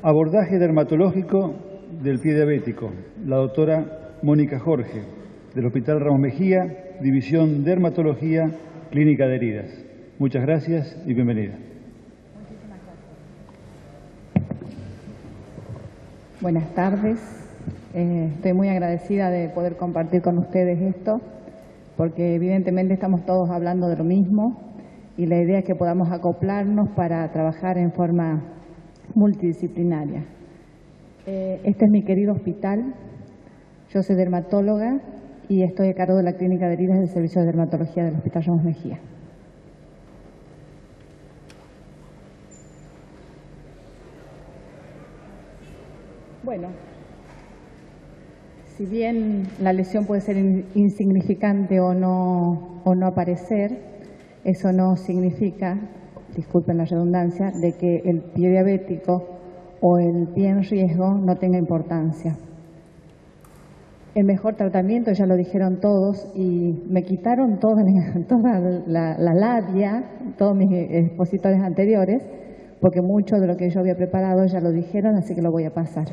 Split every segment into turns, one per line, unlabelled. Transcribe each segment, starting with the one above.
Abordaje dermatológico del pie diabético. La doctora Mónica Jorge, del Hospital Ramos Mejía, División Dermatología, Clínica de Heridas. Muchas gracias y bienvenida.
Buenas tardes. Estoy muy agradecida de poder compartir con ustedes esto, porque evidentemente estamos todos hablando de lo mismo y la idea es que podamos acoplarnos para trabajar en forma multidisciplinaria. Este es mi querido hospital. Yo soy dermatóloga y estoy a cargo de la Clínica de Heridas del Servicio de Dermatología del Hospital Ramos Mejía. Bueno, si bien la lesión puede ser insignificante o no aparecer, eso no significa, disculpen la redundancia, de que el pie diabético o el pie en riesgo no tenga importancia. El mejor tratamiento, ya lo dijeron todos, y me quitaron toda la labia, todos mis expositores anteriores, porque mucho de lo que yo había preparado ya lo dijeron, así que lo voy a pasar.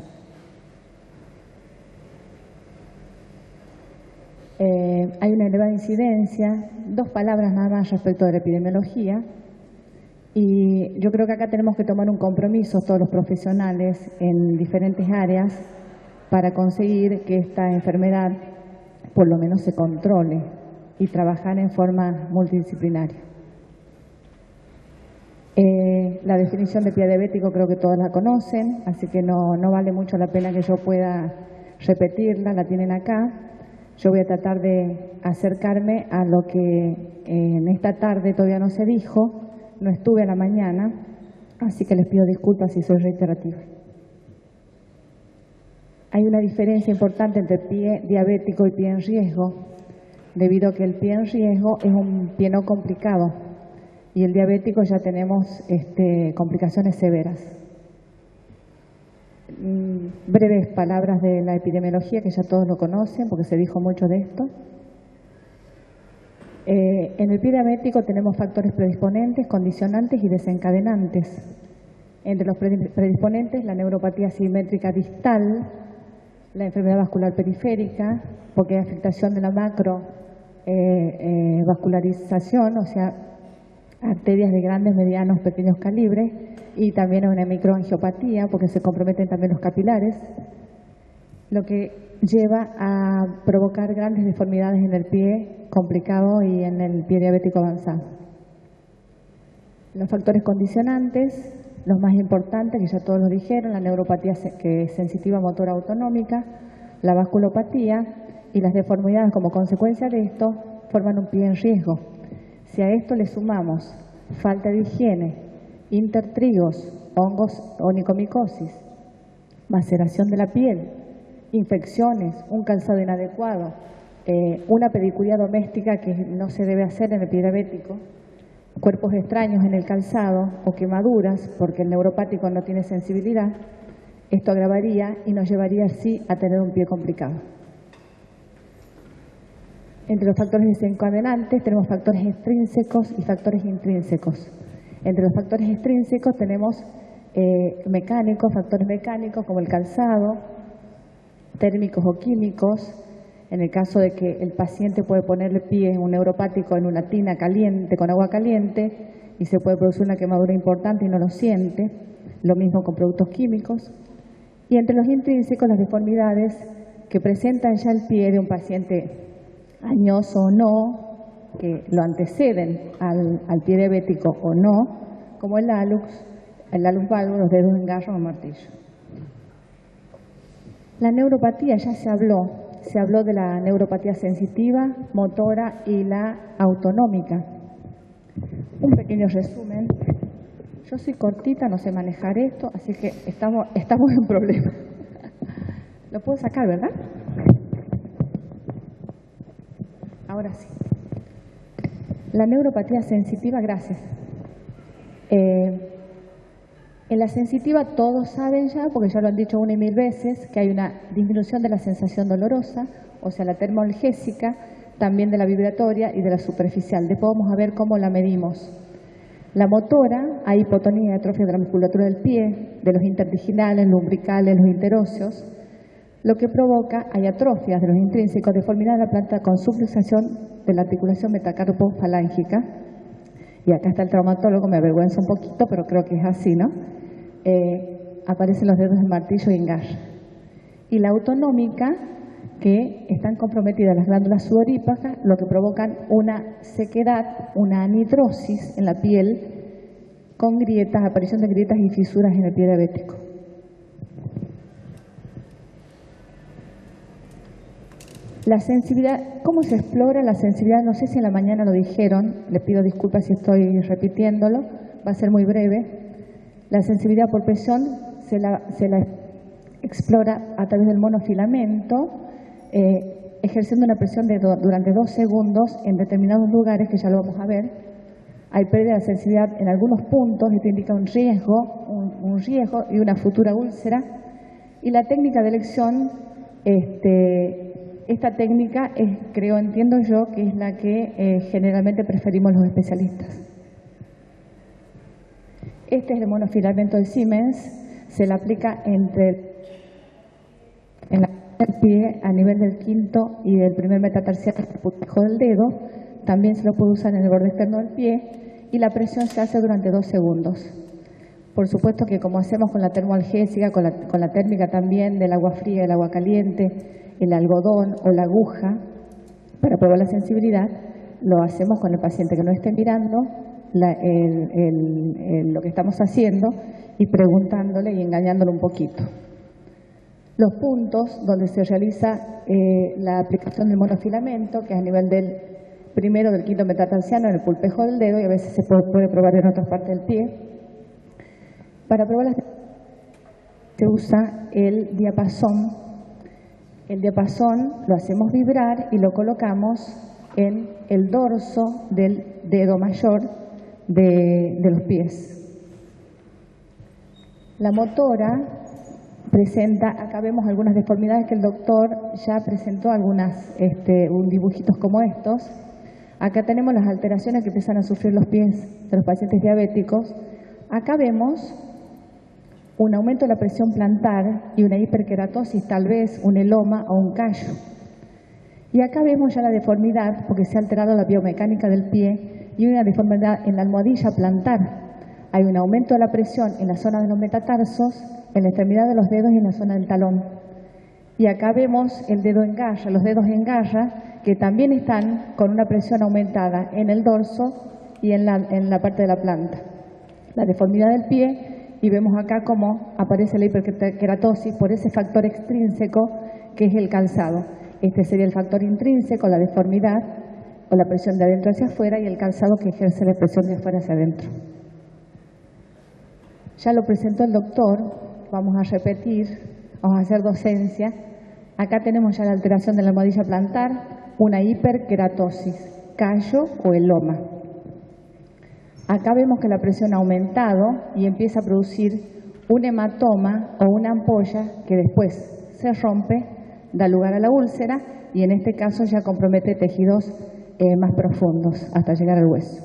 Hay una elevada incidencia, 2 palabras nada más respecto de la epidemiología, y yo creo que acá tenemos que tomar un compromiso todos los profesionales en diferentes áreas para conseguir que esta enfermedad por lo menos se controle y trabajar en forma multidisciplinaria. La definición de pie diabético creo que todos la conocen, así que no vale mucho la pena que yo pueda repetirla, la tienen acá. Yo voy a tratar de acercarme a lo que en esta tarde todavía no se dijo, no estuve a la mañana, así que les pido disculpas si soy reiterativa. Hay una diferencia importante entre pie diabético y pie en riesgo, debido a que el pie en riesgo es un pie no complicado y el diabético ya tenemos complicaciones severas. Breves palabras de la epidemiología, que ya todos lo conocen porque se dijo mucho de esto. En el pie diabético tenemos factores predisponentes, condicionantes y desencadenantes. Entre los predisponentes, la neuropatía asimétrica distal, la enfermedad vascular periférica, porque hay afectación de la macrovascularización, o sea, arterias de grandes, medianos, pequeños calibres, y también una microangiopatía, porque se comprometen también los capilares, lo que lleva a provocar grandes deformidades en el pie complicado y en el pie diabético avanzado. Los factores condicionantes, los más importantes, que ya todos lo dijeron, la neuropatía que es sensitiva motora autonómica, la vasculopatía y las deformidades como consecuencia de esto forman un pie en riesgo. Si a esto le sumamos falta de higiene, intertrigos, hongos, onicomicosis, maceración de la piel, infecciones, un calzado inadecuado, una pedicuría doméstica que no se debe hacer en el pie diabético, cuerpos extraños en el calzado o quemaduras porque el neuropático no tiene sensibilidad, esto agravaría y nos llevaría así a tener un pie complicado. Entre los factores desencadenantes tenemos factores extrínsecos y factores intrínsecos. Entre los factores extrínsecos tenemos factores mecánicos como el calzado, térmicos o químicos. En el caso de que el paciente puede ponerle pie un neuropático en una tina caliente con agua caliente y se puede producir una quemadura importante y no lo siente. Lo mismo con productos químicos. Y entre los intrínsecos, las deformidades que presentan ya el pie de un paciente añoso o no, que lo anteceden al pie diabético o no, como el hallux valgus, los dedos en garro o martillo. La neuropatía ya se habló de la neuropatía sensitiva, motora y la autonómica. Un pequeño resumen. Yo soy cortita, no sé manejar esto, así que estamos en problema. Lo puedo sacar, ¿verdad? Ahora sí. La neuropatía sensitiva, gracias. En la sensitiva todos saben ya, porque ya lo han dicho 1 y 1000 veces, que hay una disminución de la sensación dolorosa, o sea, la termoalgésica, también de la vibratoria y de la superficial. Después vamos a ver cómo la medimos. La motora, hay hipotonía y atrofia de la musculatura del pie, de los interdiginales, lumbricales, los interóseos, lo que provoca hay atrofias de los intrínsecos, deformidad de la planta con subluxación de la articulación metacarpofalángica. Y acá está el traumatólogo, me avergüenza un poquito, pero creo que es así, ¿no? Aparecen los dedos de martillo y engarra. Y la autonómica, que están comprometidas las glándulas sudoríparas, lo que provocan una sequedad, una anhidrosis en la piel, con grietas, aparición de grietas y fisuras en el pie diabético. La sensibilidad, ¿cómo se explora la sensibilidad? No sé si en la mañana lo dijeron, le pido disculpas si estoy repitiéndolo, va a ser muy breve. La sensibilidad por presión se la explora a través del monofilamento, ejerciendo una presión durante 2 segundos en determinados lugares, que ya lo vamos a ver. Hay pérdida de sensibilidad en algunos puntos, esto indica un riesgo y una futura úlcera. Y la técnica de elección, esta técnica entiendo yo, que es la que generalmente preferimos los especialistas. Este es el monofilamento de Siemens, se le aplica en el pie a nivel del quinto y del primer metatarsiano del dedo, también se lo puede usar en el borde externo del pie y la presión se hace durante 2 segundos. Por supuesto que como hacemos con la termoalgésica, con la térmica también del agua fría, el agua caliente, el algodón o la aguja, para probar la sensibilidad, lo hacemos con el paciente que no esté mirando lo que estamos haciendo y preguntándole y engañándolo un poquito. Los puntos donde se realiza la aplicación del monofilamento, que es a nivel del primero del quinto metatarsiano, en el pulpejo del dedo, y a veces se puede probar en otras partes del pie. Para probar se usa el diapasón. El diapasón lo hacemos vibrar y lo colocamos en el dorso del dedo mayor de los pies. La motora presenta, acá vemos algunas deformidades que el doctor ya presentó, dibujitos como estos. Acá tenemos las alteraciones que empiezan a sufrir los pies de los pacientes diabéticos. Acá vemos un aumento de la presión plantar y una hiperkeratosis, tal vez un eloma o un callo. Y acá vemos ya la deformidad, porque se ha alterado la biomecánica del pie y una deformidad en la almohadilla plantar. Hay un aumento de la presión en la zona de los metatarsos, en la extremidad de los dedos y en la zona del talón. Y acá vemos el dedo en garra, los dedos en garra, que también están con una presión aumentada en el dorso y en la parte de la planta. La deformidad del pie. Y vemos acá cómo aparece la hiperkeratosis por ese factor extrínseco que es el calzado. Este sería el factor intrínseco, la deformidad o la presión de adentro hacia afuera, y el calzado que ejerce la presión de afuera hacia adentro. Ya lo presentó el doctor, vamos a repetir, vamos a hacer docencia. Acá tenemos ya la alteración de la almohadilla plantar, una hiperkeratosis, callo o eloma. Acá vemos que la presión ha aumentado y empieza a producir un hematoma o una ampolla que después se rompe, da lugar a la úlcera y en este caso ya compromete tejidos más profundos hasta llegar al hueso.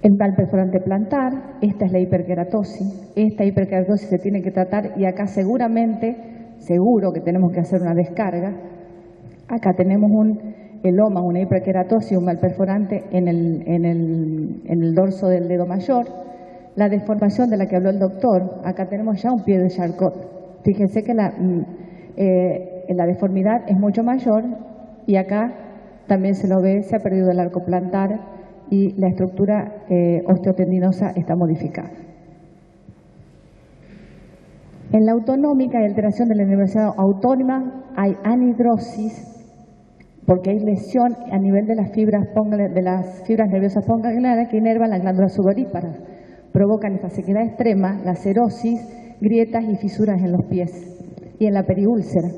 El mal perforante plantar, esta es la hiperkeratosis. Esta hiperkeratosis se tiene que tratar y acá seguro que tenemos que hacer una descarga. Acá tenemos un eloma, una hiperkeratosis, un mal perforante en el dorso del dedo mayor. La deformación de la que habló el doctor, acá tenemos ya un pie de Charcot. Fíjense que la deformidad es mucho mayor y acá también se lo ve, se ha perdido el arco plantar y la estructura osteotendinosa está modificada. En la autonómica y alteración de la nerviosidad autónoma hay anhidrosis, porque hay lesión a nivel de las fibras nerviosas gangliares que inervan las glándulas sudoríparas. Provocan esta sequedad extrema, la cerosis, grietas y fisuras en los pies y en la periúlcera.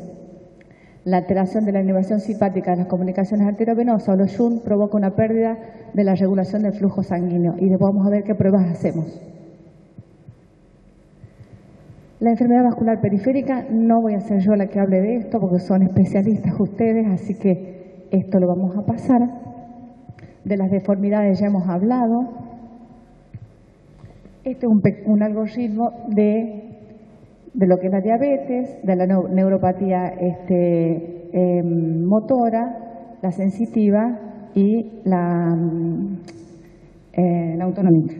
La alteración de la inervación simpática de las comunicaciones arteriovenosas o los shunt provoca una pérdida de la regulación del flujo sanguíneo. Y después vamos a ver qué pruebas hacemos. La enfermedad vascular periférica, no voy a ser yo la que hable de esto porque son especialistas ustedes, así que esto lo vamos a pasar. De las deformidades ya hemos hablado. Este es un algoritmo de lo que es la diabetes, de la neuropatía motora, la sensitiva y la autonómica.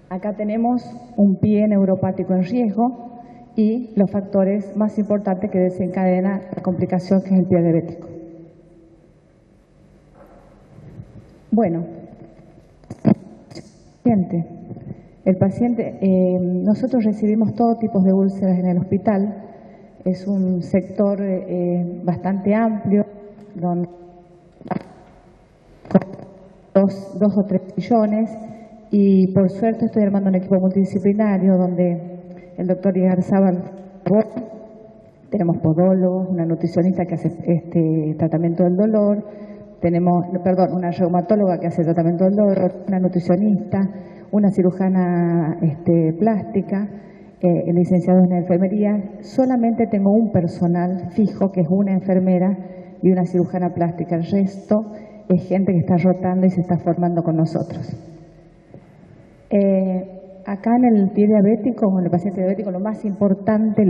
Acá tenemos un pie neuropático en riesgo y los factores más importantes que desencadenan la complicación, que es el pie diabético. Bueno, el paciente, nosotros recibimos todo tipo de úlceras en el hospital. Es un sector bastante amplio, donde dos o tres sillones, y por suerte estoy armando un equipo multidisciplinario donde el doctor Igarzábal, tenemos podólogos, una nutricionista que hace tratamiento del dolor, tenemos, una reumatóloga que hace tratamiento del dolor, una nutricionista, una cirujana plástica, el licenciado en enfermería. Solamente tengo un personal fijo, que es una enfermera y una cirujana plástica. El resto es gente que está rotando y se está formando con nosotros. Acá en el pie diabético, en el paciente diabético, lo más importante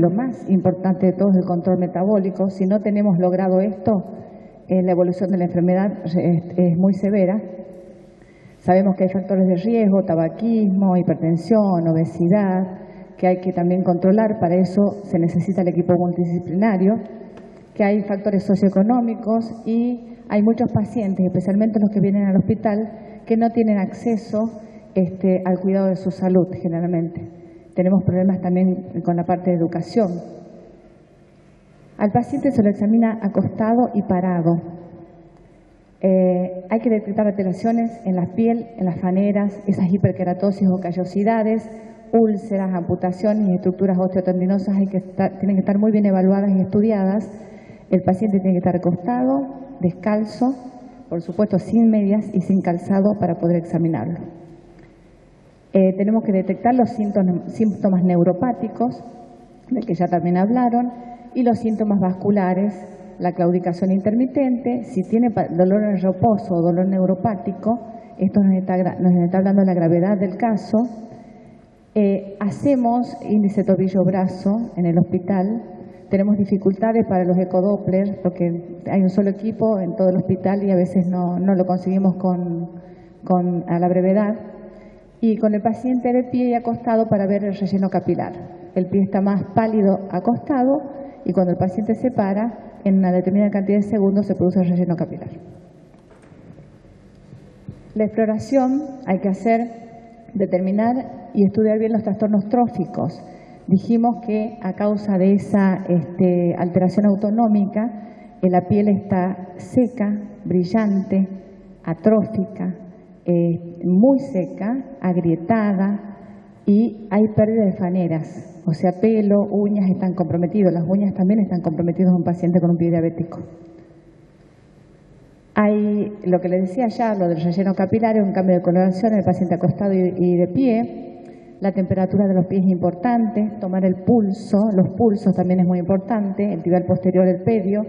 de todo es el control metabólico. Si no tenemos logrado esto, la evolución de la enfermedad es muy severa. Sabemos que hay factores de riesgo, tabaquismo, hipertensión, obesidad, que hay que también controlar. Para eso se necesita el equipo multidisciplinario, que hay factores socioeconómicos y hay muchos pacientes, especialmente los que vienen al hospital, que no tienen acceso al cuidado de su salud generalmente. Tenemos problemas también con la parte de educación. Al paciente se lo examina acostado y parado. Hay que detectar alteraciones en la piel, en las faneras, esas hiperkeratosis o callosidades, úlceras, amputaciones y estructuras osteotendinosas tienen que estar muy bien evaluadas y estudiadas. El paciente tiene que estar acostado, descalzo, por supuesto sin medias y sin calzado para poder examinarlo. Tenemos que detectar los síntomas neuropáticos, del que ya también hablaron, y los síntomas vasculares, la claudicación intermitente. Si tiene dolor en reposo o dolor neuropático, esto nos está hablando de la gravedad del caso. Hacemos índice tobillo-brazo en el hospital. Tenemos dificultades para los ecodoppler porque hay un solo equipo en todo el hospital y a veces no lo conseguimos a la brevedad. Y con el paciente de pie y acostado para ver el relleno capilar. El pie está más pálido acostado y cuando el paciente se para, en una determinada cantidad de segundos se produce el relleno capilar. La exploración hay que determinar y estudiar bien los trastornos tróficos. Dijimos que a causa de esa alteración autonómica, la piel está seca, brillante, atrófica, muy seca, agrietada y hay pérdida de faneras, o sea, pelo, uñas están comprometidos. Las uñas también están comprometidas en un paciente con un pie diabético. Hay, lo que les decía ya, lo del relleno capilar, un cambio de coloración en el paciente acostado y de pie. La temperatura de los pies es importante, tomar el pulso, los pulsos también es muy importante, el tibial posterior del pedio.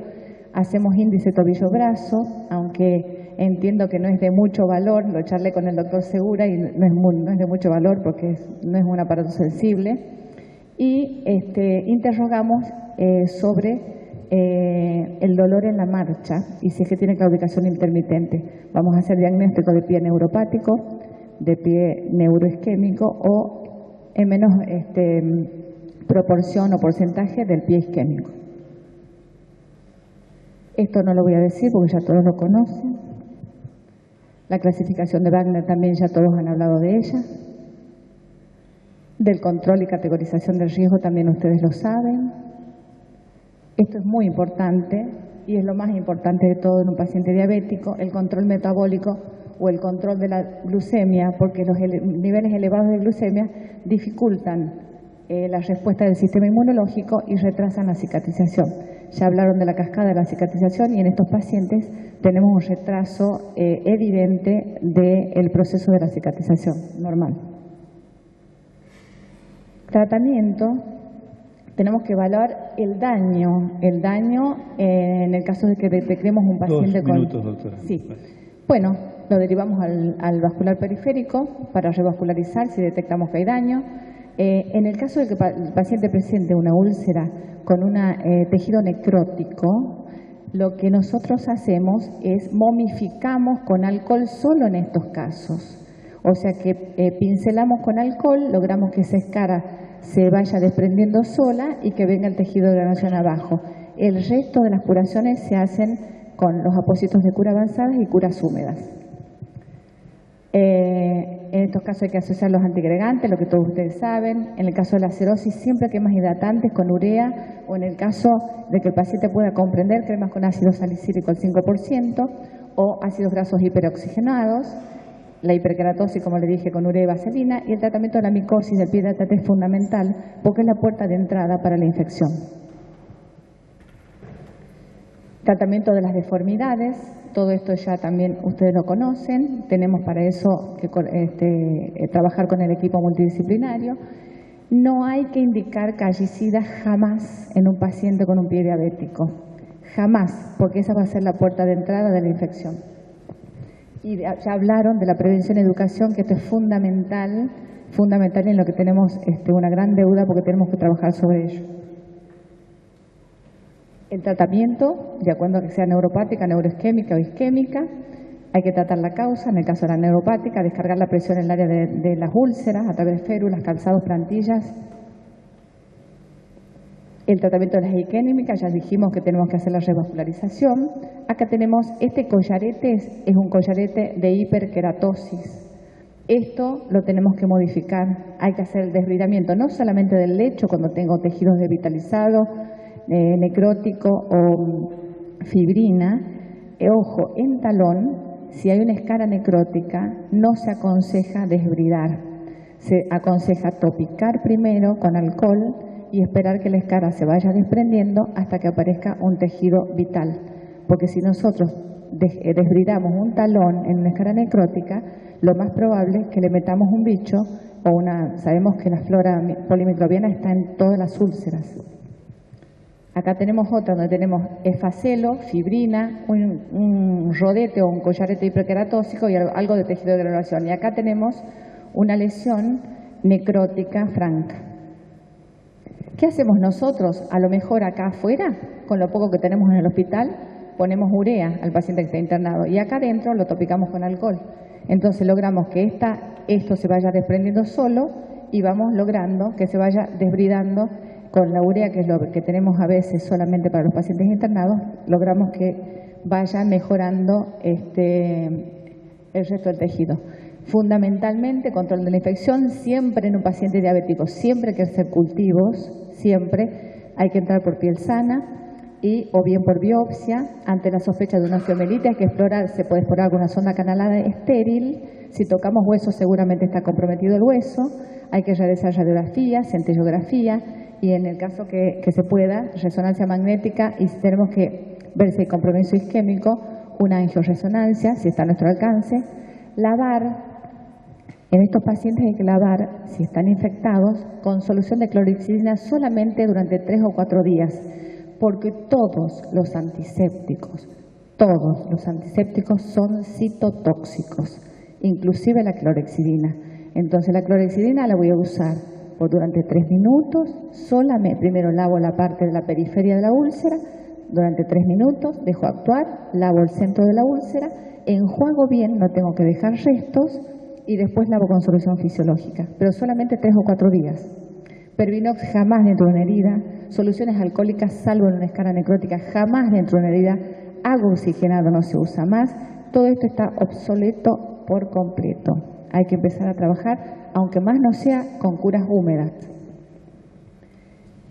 Hacemos índice tobillo-brazo, aunque entiendo que no es de mucho valor, lo charlé con el doctor Segura y no es de mucho valor porque no es un aparato sensible. Y interrogamos sobre el dolor en la marcha y si es que tiene claudicación intermitente. Vamos a hacer diagnóstico de pie neuropático, de pie neuroisquémico o en menos proporción o porcentaje del pie isquémico. Esto no lo voy a decir porque ya todos lo conocen. La clasificación de Wagner también ya todos han hablado de ella. Del control y categorización del riesgo también ustedes lo saben. Esto es muy importante y es lo más importante de todo en un paciente diabético, el control metabólico o el control de la glucemia, porque los niveles elevados de glucemia dificultan la respuesta del sistema inmunológico y retrasan la cicatrización. Ya hablaron de la cascada de la cicatrización y en estos pacientes tenemos un retraso evidente del proceso de la cicatrización normal. Tratamiento, tenemos que evaluar el daño en el caso de que detectemos un paciente
2 minutos, doctora.
Sí, Bueno, lo derivamos al vascular periférico para revascularizar si detectamos que hay daño. En el caso de que el paciente presente una úlcera con un tejido necrótico, lo que nosotros hacemos es momificamos con alcohol solo en estos casos. O sea que pincelamos con alcohol, logramos que esa escara se vaya desprendiendo sola y que venga el tejido de granación abajo. El resto de las curaciones se hacen con los apósitos de cura avanzadas y curas húmedas. En estos casos hay que asociar los antiagregantes, lo que todos ustedes saben. En el caso de la cerosis, siempre cremas hidratantes con urea, o en el caso de que el paciente pueda comprender, cremas con ácido salicílico al 5% o ácidos grasos hiperoxigenados. La hiperkeratosis, como le dije, con urea y vaselina, y el tratamiento de la micosis del pie de atleta es fundamental porque es la puerta de entrada para la infección. Tratamiento de las deformidades, todo esto ya también ustedes lo conocen, tenemos para eso que trabajar con el equipo multidisciplinario. No hay que indicar callicidas jamás en un paciente con un pie diabético, jamás, porque esa va a ser la puerta de entrada de la infección. Y ya hablaron de la prevención y educación, que esto es fundamental en lo que tenemos una gran deuda porque tenemos que trabajar sobre ello. El tratamiento, de acuerdo a que sea neuropática, neuroisquémica o isquémica, hay que tratar la causa, en el caso de la neuropática, descargar la presión en el área de las úlceras a través de férulas, calzados, plantillas. El tratamiento de las isquémicas, ya dijimos que tenemos que hacer la revascularización. Acá tenemos, este collarete es un collarete de hiperkeratosis. Esto lo tenemos que modificar, hay que hacer el desbridamiento, no solamente del lecho cuando tengo tejidos desvitalizados, necrótico o fibrina. Ojo, en talón, si hay una escara necrótica, no se aconseja desbridar. Se aconseja topicar primero con alcohol y esperar que la escara se vaya desprendiendo hasta que aparezca un tejido vital. Porque si nosotros desbridamos un talón en una escara necrótica, lo más probable es que le metamos un bicho o sabemos que la flora polimicrobiana está en todas las úlceras. Acá tenemos otra donde tenemos efacelo, fibrina, un rodete o un collarete hiperkeratósico y algo de tejido de granulación. Y acá tenemos una lesión necrótica franca. ¿Qué hacemos nosotros? A lo mejor acá afuera, con lo poco que tenemos en el hospital, ponemos urea al paciente que está internado y acá adentro lo topicamos con alcohol. Entonces logramos que esto se vaya desprendiendo solo y vamos logrando que se vaya desbridando con la urea, que es lo que tenemos a veces solamente para los pacientes internados, logramos que vaya mejorando el resto del tejido. Fundamentalmente, control de la infección, siempre en un paciente diabético, siempre hay que hacer cultivos, siempre hay que entrar por piel sana o bien por biopsia. Ante la sospecha de una osteomielitis hay que explorar, se puede explorar con una sonda canalada estéril. Si tocamos hueso seguramente está comprometido el hueso, hay que realizar radiografía, centellografía y en el caso que se pueda, resonancia magnética, y si tenemos que ver si hay compromiso isquémico, una angioresonancia, si está a nuestro alcance. Lavar. En estos pacientes hay que lavar, si están infectados, con solución de clorhexidina solamente durante 3 o 4 días, porque todos los antisépticos son citotóxicos, inclusive la clorhexidina. Entonces la clorhexidina la voy a usar durante 3 minutos, solamente primero lavo la parte de la periferia de la úlcera, durante 3 minutos, dejo actuar, lavo el centro de la úlcera, enjuago bien, no tengo que dejar restos, y después lavo con solución fisiológica, pero solamente 3 o 4 días. Pervinox jamás dentro de una herida, soluciones alcohólicas salvo en una escara necrótica jamás dentro de una herida, agua oxigenada no se usa más, todo esto está obsoleto por completo. Hay que empezar a trabajar, aunque más no sea, con curas húmedas.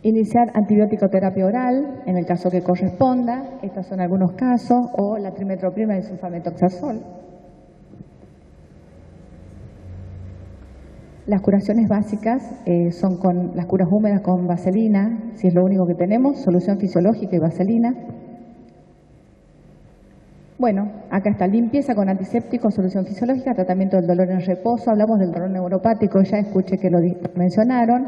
Iniciar antibiótico-terapia oral, en el caso que corresponda, estos son algunos casos, o la trimetoprim y sulfametoxazol. Las curaciones básicas son con las curas húmedas con vaselina, si es lo único que tenemos, solución fisiológica y vaselina. Bueno, acá está, limpieza con antiséptico, solución fisiológica, tratamiento del dolor en reposo, hablamos del dolor neuropático, ya escuché que lo mencionaron,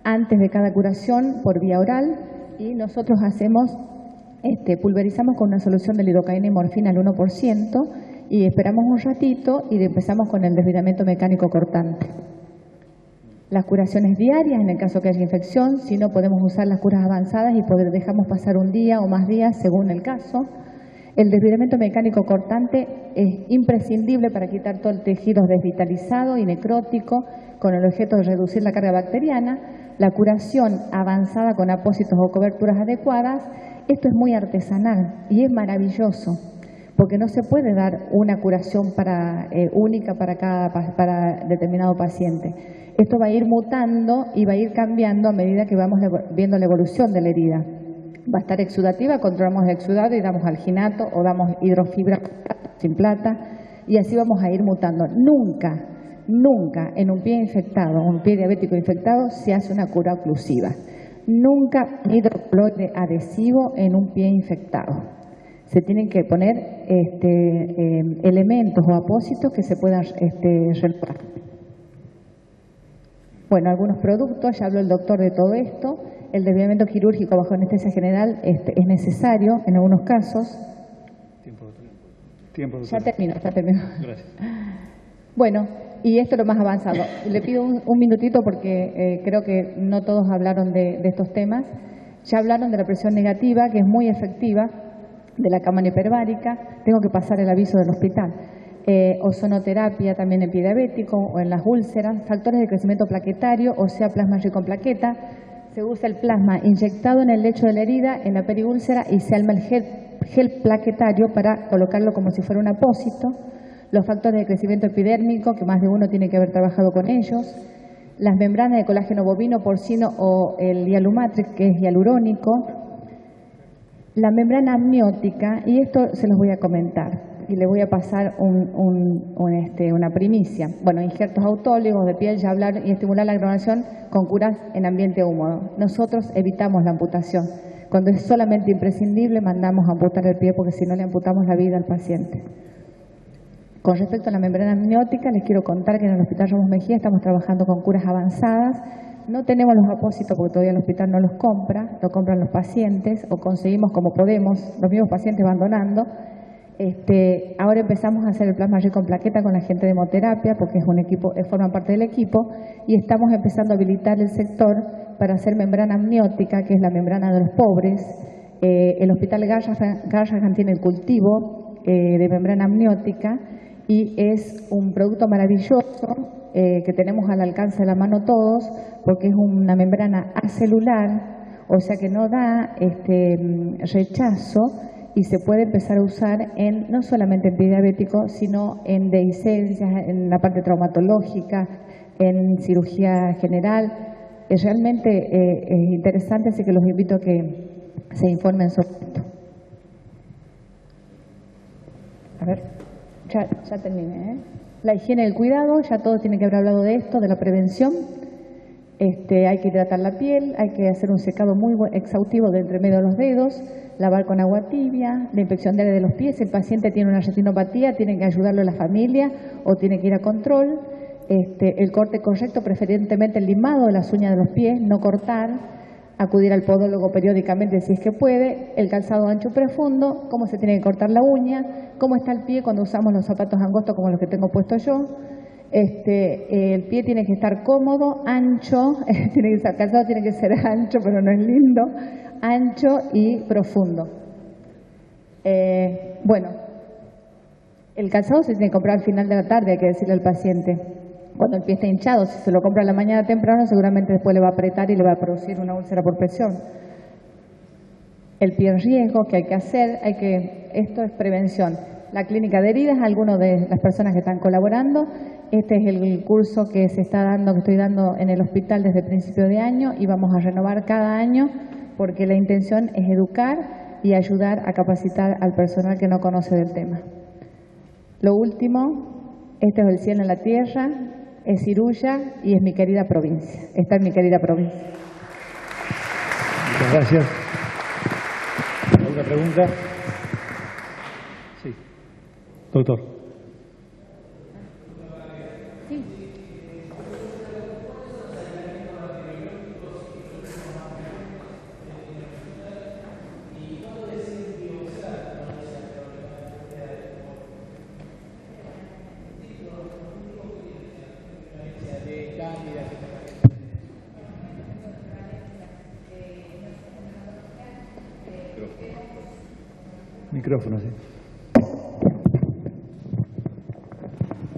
antes de cada curación por vía oral, y nosotros hacemos, pulverizamos con una solución de lidocaína y morfina al 1%, y esperamos un ratito y empezamos con el desviamiento mecánico cortante. Las curaciones diarias, en el caso que haya infección, si no podemos usar las curas avanzadas y dejamos pasar un día o más días según el caso. El desviamiento mecánico cortante es imprescindible para quitar todo el tejido desvitalizado y necrótico con el objeto de reducir la carga bacteriana. La curación avanzada con apósitos o coberturas adecuadas, esto es muy artesanal y es maravilloso, porque no se puede dar una curación única para determinado paciente. Esto va a ir mutando y va a ir cambiando a medida que vamos viendo la evolución de la herida. Va a estar exudativa, controlamos el exudado y damos alginato o damos hidrofibra sin plata y así vamos a ir mutando. Nunca en un pie infectado, un pie diabético infectado, se hace una cura oclusiva. Nunca hidrocloroide adhesivo en un pie infectado. Se tienen que poner elementos o apósitos que se puedan renovar. Bueno, algunos productos, ya habló el doctor de todo esto. El desviamiento quirúrgico bajo anestesia general es necesario en algunos casos.
Tiempo.
Ya termino.
Gracias.
Bueno, y esto es lo más avanzado. Le pido un minutito porque creo que no todos hablaron de estos temas. Ya hablaron de la presión negativa, que es muy efectiva, de la cámara hiperbárica. Tengo que pasar el aviso del hospital. Ozonoterapia también en pie diabético o en las úlceras, factores de crecimiento plaquetario, o sea, plasma rico en plaqueta. Se usa el plasma inyectado en el lecho de la herida, en la periúlcera, y se alma el gel plaquetario para colocarlo como si fuera un apósito. Los factores de crecimiento epidérmico, que más de uno tiene que haber trabajado con ellos. Las membranas de colágeno bovino, porcino o el hialumatrix, que es hialurónico. La membrana amniótica, y esto se los voy a comentar. Y le voy a pasar una primicia. Bueno, injertos autólegos de piel, ya hablar y estimular la clonación con curas en ambiente húmedo. Nosotros evitamos la amputación. Cuando es solamente imprescindible, mandamos a amputar el pie porque si no le amputamos la vida al paciente. Con respecto a la membrana amniótica, les quiero contar que en el Hospital Ramos Mejía estamos trabajando con curas avanzadas. No tenemos los apósitos porque todavía el hospital no los compra, lo compran los pacientes o conseguimos como podemos, los mismos pacientes van donando. Ahora empezamos a hacer el plasma rico en plaqueta con la gente de hemoterapia porque es un equipo, forman parte del equipo, y estamos empezando a habilitar el sector para hacer membrana amniótica, que es la membrana de los pobres. El Hospital Garrahan tiene el cultivo de membrana amniótica y es un producto maravilloso que tenemos al alcance de la mano todos porque es una membrana acelular, o sea que no da rechazo. Y se puede empezar a usar no solamente en pie diabético, sino en dehiscencias, en la parte traumatológica, en cirugía general. Realmente es interesante, así que los invito a que se informen sobre esto. A ver, ya terminé. La higiene y el cuidado, ya todos tienen que haber hablado de esto, de la prevención. Hay que hidratar la piel, hay que hacer un secado muy exhaustivo de entre medio de los dedos, lavar con agua tibia, la inspección diaria de los pies. Si el paciente tiene una retinopatía, tiene que ayudarlo a la familia o tiene que ir a control. El corte correcto, preferentemente el limado de las uñas de los pies, no cortar, acudir al podólogo periódicamente si es que puede, el calzado ancho profundo, cómo se tiene que cortar la uña, cómo está el pie cuando usamos los zapatos angostos como los que tengo puestos yo. El pie tiene que estar cómodo, ancho, el calzado tiene que ser ancho, pero no es lindo, ancho y profundo. Bueno, el calzado se tiene que comprar al final de la tarde, hay que decirle al paciente. Cuando el pie está hinchado, si se lo compra a la mañana temprano, seguramente después le va a apretar y le va a producir una úlcera por presión. El pie en riesgo, que hay que hacer, esto es prevención. La clínica de heridas, algunas de las personas que están colaborando. Este es el curso que se está dando, que estoy dando en el hospital desde el principio de año y vamos a renovar cada año porque la intención es educar y ayudar a capacitar al personal que no conoce del tema. Lo último, este es el cielo en la tierra, es Iruya y es mi querida provincia. Está en mi querida provincia.
Muchas gracias. ¿Alguna pregunta? Sí. Doctor.
Sí.
micrófono, sí.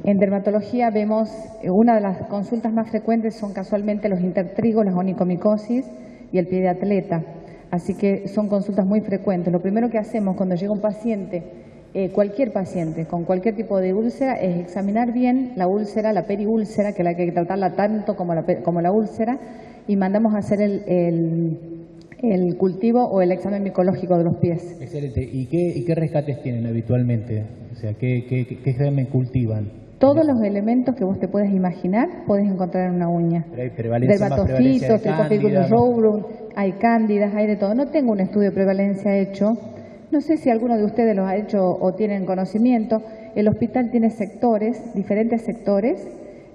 En dermatología vemos, una de las consultas más frecuentes son casualmente los intertrigos, las onicomicosis y el pie de atleta. Así que son consultas muy frecuentes. Lo primero que hacemos cuando llega un paciente, cualquier paciente con cualquier tipo de úlcera, es examinar bien la úlcera, la periúlcera, que hay que tratarla tanto como la úlcera, y mandamos a hacer el cultivo o el examen micológico de los pies.
Excelente. ¿Y qué rescates tienen habitualmente? O sea, ¿qué examen cultivan?
Todos los elementos que vos te puedes imaginar podés encontrar en una uña.
Pero hay prevalencia,
Dermatofitos, Trichoficulus rubrum, hay cándidas, hay de todo. No tengo un estudio de prevalencia hecho. No sé si alguno de ustedes los ha hecho o tienen conocimiento. El hospital tiene sectores, diferentes sectores,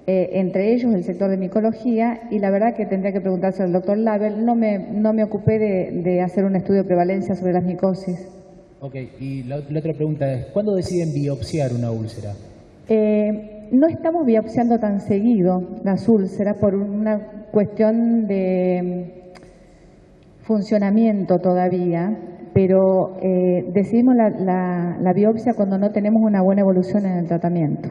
entre ellos el sector de micología, y la verdad que tendría que preguntarse al doctor Label. No me ocupé de hacer un estudio de prevalencia sobre las micosis.
Ok, y la otra pregunta es, ¿cuándo deciden biopsiar una úlcera?
No estamos biopsiando tan seguido las úlceras por una cuestión de funcionamiento todavía, pero decidimos la biopsia cuando no tenemos una buena evolución en el tratamiento,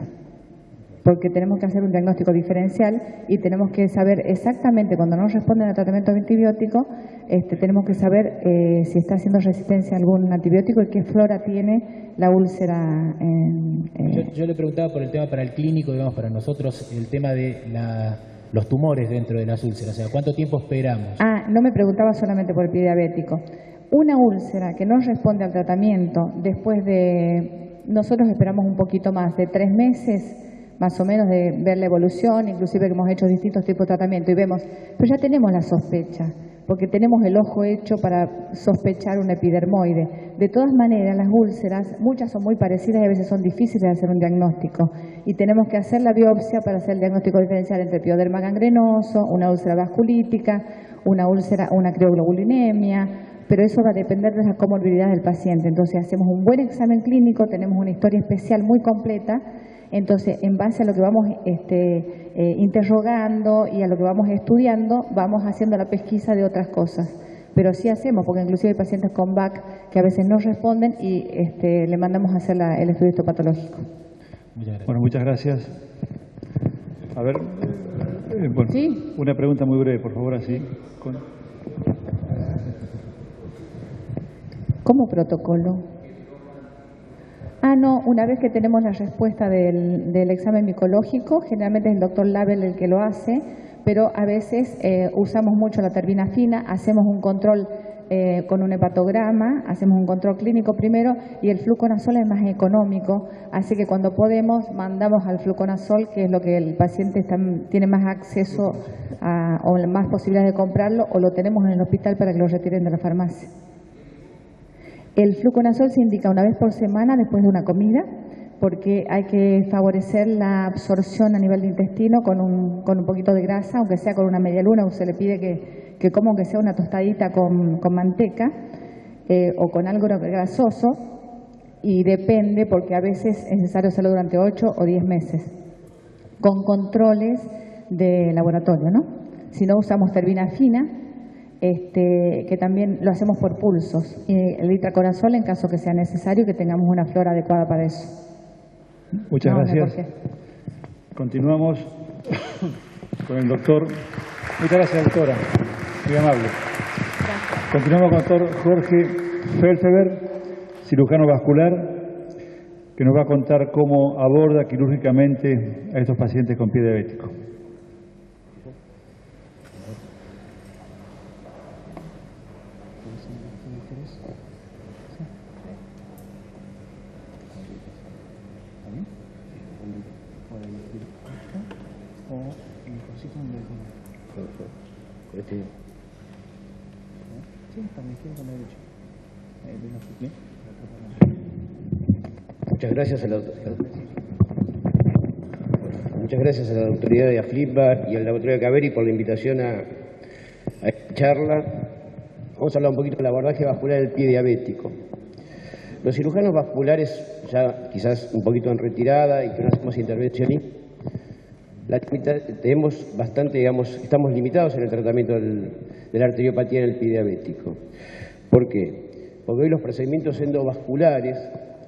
porque tenemos que hacer un diagnóstico diferencial y tenemos que saber exactamente cuando no responden al tratamiento antibiótico, tenemos que saber si está haciendo resistencia a algún antibiótico y qué flora tiene la úlcera.
Yo le preguntaba por el tema para el clínico, digamos, para nosotros, el tema de los tumores dentro de las úlceras. O sea, ¿cuánto tiempo esperamos?
No me preguntaba solamente por el pie diabético. Una úlcera que no responde al tratamiento, nosotros esperamos un poquito más, de 3 meses, más o menos, de ver la evolución, inclusive que hemos hecho distintos tipos de tratamiento y vemos, pero ya tenemos la sospecha, porque tenemos el ojo hecho para sospechar un epidermoide. De todas maneras, las úlceras, muchas son muy parecidas y a veces son difíciles de hacer un diagnóstico. Y tenemos que hacer la biopsia para hacer el diagnóstico diferencial entre pioderma gangrenoso, una úlcera vasculítica, una crioglobulinemia, pero eso va a depender de la comorbilidad del paciente. Entonces hacemos un buen examen clínico, tenemos una historia especial muy completa. Entonces, en base a lo que vamos interrogando y a lo que vamos estudiando, vamos haciendo la pesquisa de otras cosas. Pero sí hacemos, porque inclusive hay pacientes con BAC que a veces no responden y le mandamos a hacer el estudio histopatológico.
Bueno, muchas gracias. A ver, bueno, ¿sí? Una pregunta muy breve, por favor, así.
¿Cómo protocolo? No, una vez que tenemos la respuesta del examen micológico, generalmente es el doctor Label el que lo hace, pero a veces usamos mucho la terbinafina, hacemos un control con un hepatograma, hacemos un control clínico primero y el fluconazol es más económico, así que cuando podemos mandamos al fluconazol, que es lo que el paciente tiene más acceso o más posibilidades de comprarlo, o lo tenemos en el hospital para que lo retiren de la farmacia. El fluconazol se indica una vez por semana después de una comida, porque hay que favorecer la absorción a nivel de intestino con un poquito de grasa, aunque sea con una media luna, o se le pide que coma aunque sea una tostadita con manteca o con algo grasoso, y depende, porque a veces es necesario hacerlo durante 8 o 10 meses, con controles de laboratorio, ¿no? Si no, usamos terbinafina, que también lo hacemos por pulsos, y el itraconazol en caso que sea necesario y que tengamos una flora adecuada para eso.
Muchas gracias. Continuamos con el doctor. Muchas gracias, doctora. Muy amable. Gracias. Continuamos con el doctor Jorge Felseberg, cirujano vascular, que nos va a contar cómo aborda quirúrgicamente a estos pacientes con pie diabético.
Muchas gracias a la autoridad de AFLIPA y al laboratorio de Caveri por la invitación a esta charla. Vamos a hablar un poquito del abordaje vascular del pie diabético. Los cirujanos vasculares, ya quizás un poquito en retirada y que no hacemos intervencionismo, tenemos bastante, estamos limitados en el tratamiento de la arteriopatía en el pie diabético. ¿Por qué? porque hoy los procedimientos endovasculares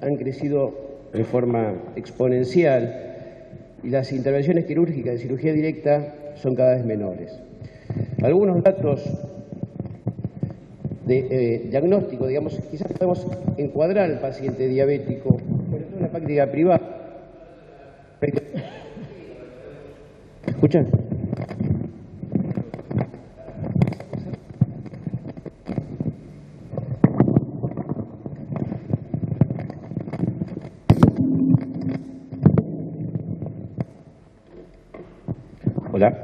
han crecido de forma exponencial y las intervenciones quirúrgicas de cirugía directa son cada vez menores. Algunos datos de diagnóstico, digamos, quizás podemos encuadrar al paciente diabético, sobre todo en la práctica privada. ¿Escuchan? Hola.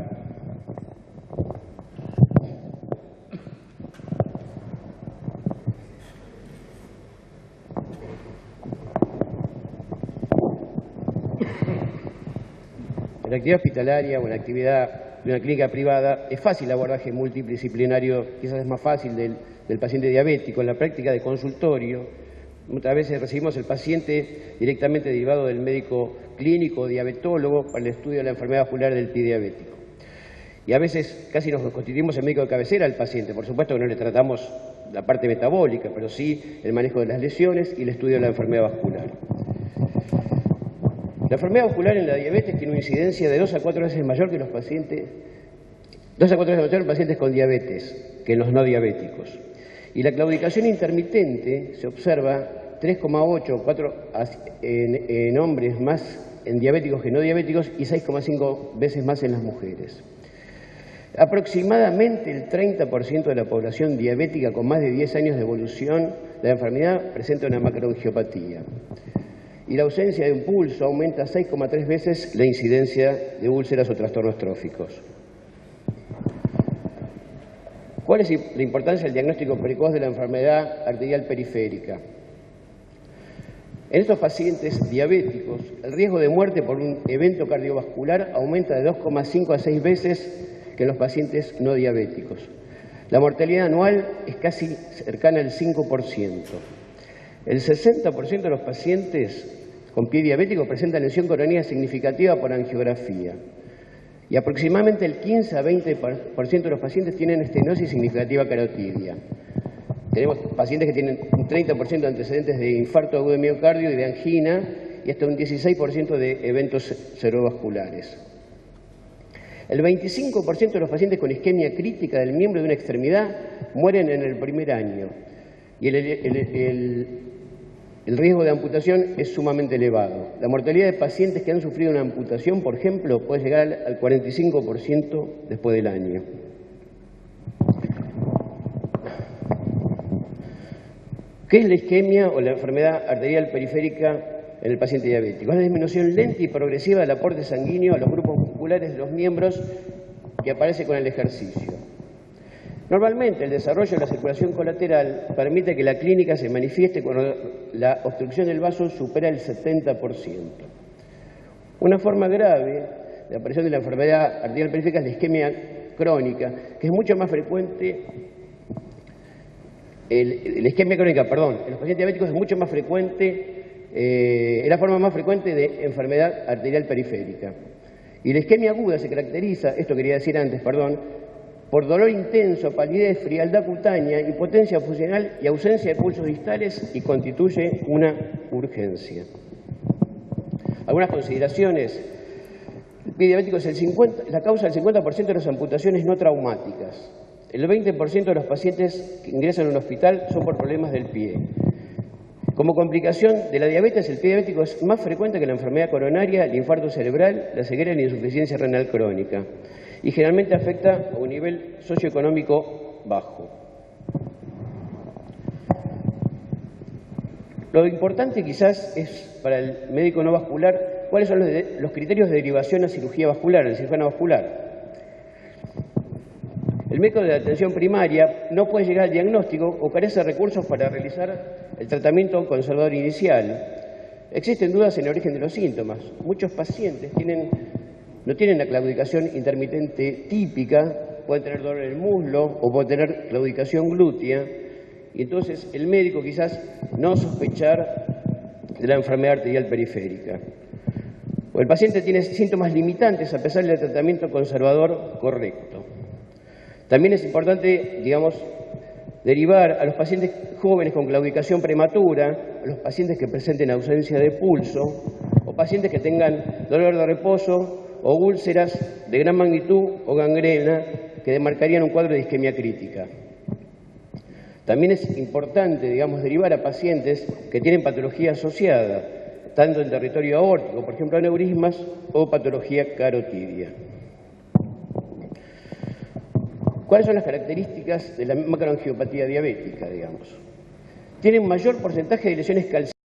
En la actividad hospitalaria o en la actividad de una clínica privada es fácil el abordaje multidisciplinario, quizás es más fácil del paciente diabético. En la práctica de consultorio, muchas veces recibimos el paciente directamente derivado del médico clínico o diabetólogo para el estudio de la enfermedad vascular del pie diabético. Y a veces casi nos constituimos el médico de cabecera al paciente. Por supuesto que no le tratamos la parte metabólica, pero sí el manejo de las lesiones y el estudio de la enfermedad vascular. La enfermedad vascular en la diabetes tiene una incidencia de 2 a 4 veces mayor que los pacientes, 2 a 4 veces mayor en pacientes con diabetes que en los no diabéticos. Y la claudicación intermitente se observa 3,8 o 4 en hombres más en diabéticos que no diabéticos y 6,5 veces más en las mujeres. Aproximadamente el 30% de la población diabética con más de 10 años de evolución de la enfermedad presenta una macroangiopatía. Y la ausencia de un pulso aumenta 6,3 veces la incidencia de úlceras o trastornos tróficos. ¿Cuál es la importancia del diagnóstico precoz de la enfermedad arterial periférica? En estos pacientes diabéticos, el riesgo de muerte por un evento cardiovascular aumenta de 2,5 a 6 veces que en los pacientes no diabéticos. La mortalidad anual es casi cercana al 5%. El 60% de los pacientes con pie diabético presentan lesión coronaria significativa por angiografía. Y aproximadamente el 15 a 20% de los pacientes tienen estenosis significativa carotidia. Tenemos pacientes que tienen un 30% de antecedentes de infarto agudo de miocardio y de angina y hasta un 16% de eventos cerebrovasculares. El 25% de los pacientes con isquemia crítica del miembro de una extremidad mueren en el primer año y el riesgo de amputación es sumamente elevado. La mortalidad de pacientes que han sufrido una amputación, por ejemplo, puede llegar al 45% después del año. ¿Qué es la isquemia o la enfermedad arterial periférica en el paciente diabético? Es la disminución lenta y progresiva del aporte sanguíneo a los grupos musculares de los miembros que aparece con el ejercicio. Normalmente el desarrollo de la circulación colateral permite que la clínica se manifieste cuando la obstrucción del vaso supera el 70%. Una forma grave de aparición de la enfermedad arterial periférica es la isquemia crónica, que es mucho más frecuente. La isquemia crónica, perdón, en los pacientes diabéticos es mucho más frecuente, es la forma más frecuente de enfermedad arterial periférica. Y la isquemia aguda se caracteriza, esto quería decir antes, perdón, por dolor intenso, palidez, frialdad cutánea, impotencia funcional y ausencia de pulsos distales y constituye una urgencia. Algunas consideraciones. El pie diabético es la causa del 50% de las amputaciones no traumáticas. El 20% de los pacientes que ingresan a un hospital son por problemas del pie. Como complicación de la diabetes, el pie diabético es más frecuente que la enfermedad coronaria, el infarto cerebral, la ceguera y la insuficiencia renal crónica. Y generalmente afecta a un nivel socioeconómico bajo. Lo importante quizás es para el médico no vascular cuáles son los criterios de derivación a cirugía vascular, el cirujano vascular. El médico de la atención primaria no puede llegar al diagnóstico o carece de recursos para realizar el tratamiento conservador inicial. Existen dudas en el origen de los síntomas. Muchos pacientes no tienen la claudicación intermitente típica, pueden tener dolor en el muslo o pueden tener claudicación glútea, y entonces el médico quizás no sospechar de la enfermedad arterial periférica. O el paciente tiene síntomas limitantes a pesar del tratamiento conservador correcto. También es importante, digamos, Derivar a los pacientes jóvenes con claudicación prematura, a los pacientes que presenten ausencia de pulso, o pacientes que tengan dolor de reposo o úlceras de gran magnitud o gangrena que demarcarían un cuadro de isquemia crítica. También es importante, derivar a pacientes que tienen patología asociada, tanto en territorio aórtico, por ejemplo, aneurismas o patología carotidia. ¿Cuáles son las características de la macroangiopatía diabética, Tienen mayor porcentaje de lesiones calcíticas